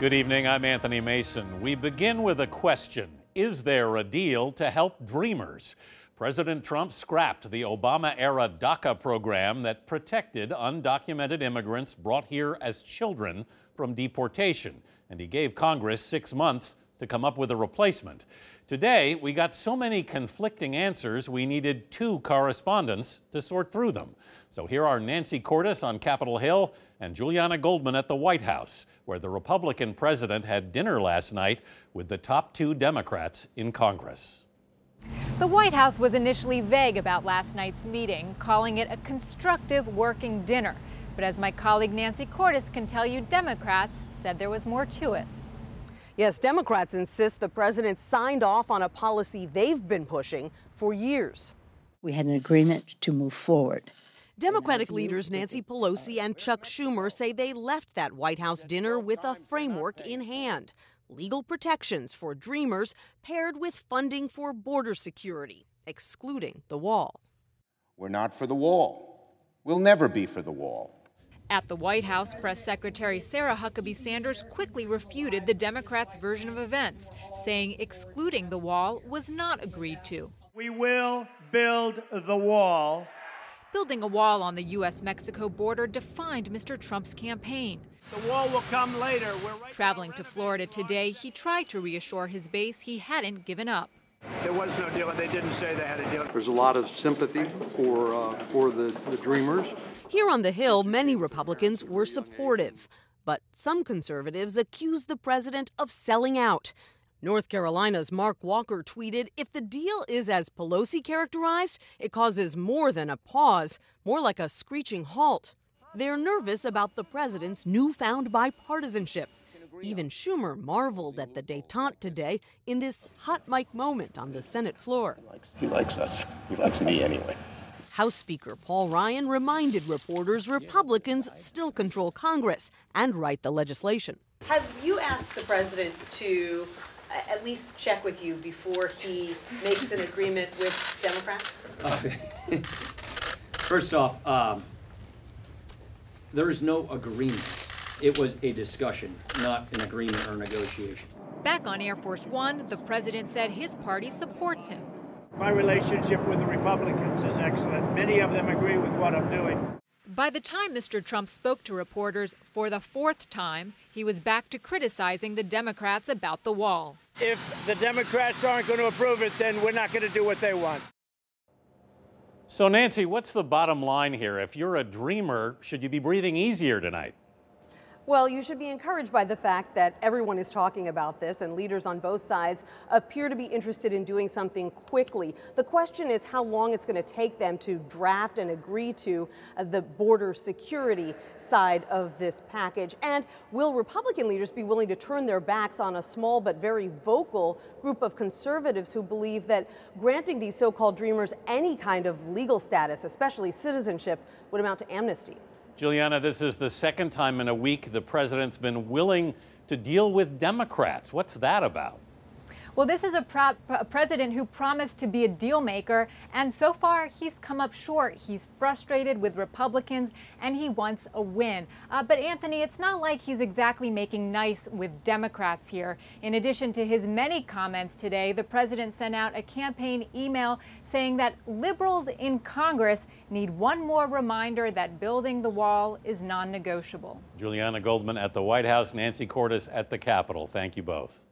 Good evening, I'm Anthony Mason. We begin with a question. Is there a deal to help dreamers? President Trump scrapped the Obama-era DACA program that protected undocumented immigrants brought here as children from deportation, and he gave Congress 6 months to come up with a replacement. Today, we got so many conflicting answers, we needed 2 correspondents to sort through them. So here are Nancy Cordes on Capitol Hill and Julianna Goldman at the White House, where the Republican president had dinner last night with the top 2 Democrats in Congress. The White House was initially vague about last night's meeting, calling it a constructive working dinner. But as my colleague Nancy Cordes can tell you, Democrats said there was more to it. Yes, Democrats insist the president signed off on a policy they've been pushing for years. We had an agreement to move forward. Democratic leaders Nancy Pelosi and Chuck Schumer say they left that White House dinner with a framework in hand. Legal protections for dreamers paired with funding for border security, excluding the wall. We're not for the wall. We'll never be for the wall. At the White House, Press Secretary Sarah Huckabee Sanders quickly refuted the Democrats' version of events, saying excluding the wall was not agreed to. We will build the wall. Building a wall on the U.S.-Mexico border defined Mr. Trump's campaign. The wall will come later. Traveling to Florida today, he tried to reassure his base he hadn't given up. There was no deal, and they didn't say they had a deal. There's a lot of sympathy for the dreamers. Here on the Hill, many Republicans were supportive, but some conservatives accused the president of selling out. North Carolina's Mark Walker tweeted, "If the deal is as Pelosi characterized, it causes more than a pause, more like a screeching halt." They're nervous about the president's newfound bipartisanship. Even Schumer marveled at the détente today in this hot mic moment on the Senate floor. He likes us. He likes me anyway. House Speaker Paul Ryan reminded reporters Republicans still control Congress and write the legislation. Have you asked the president to at least check with you before he makes an agreement with Democrats? First off, there is no agreement. It was a discussion, not an agreement or negotiation. Back on Air Force One, the president said his party supports him. My relationship with the Republicans is excellent. Many of them agree with what I'm doing. By the time Mr. Trump spoke to reporters for the 4th time, he was back to criticizing the Democrats about the wall. If the Democrats aren't going to approve it, then we're not going to do what they want. So Nancy, what's the bottom line here? If you're a dreamer, should you be breathing easier tonight? Well, you should be encouraged by the fact that everyone is talking about this and leaders on both sides appear to be interested in doing something quickly. The question is how long it's going to take them to draft and agree to the border security side of this package. And will Republican leaders be willing to turn their backs on a small but very vocal group of conservatives who believe that granting these so-called dreamers any kind of legal status, especially citizenship, would amount to amnesty? Julianna, this is the 2nd time in a week the president's been willing to deal with Democrats. What's that about? Well, this is a president who promised to be a deal maker, and so far he's come up short. He's frustrated with Republicans, and he wants a win. But Anthony, it's not like he's exactly making nice with Democrats here. In addition to his many comments today, the president sent out a campaign email saying that liberals in Congress need one more reminder that building the wall is non-negotiable. Julianna Goldman at the White House, Nancy Cordes at the Capitol. Thank you both.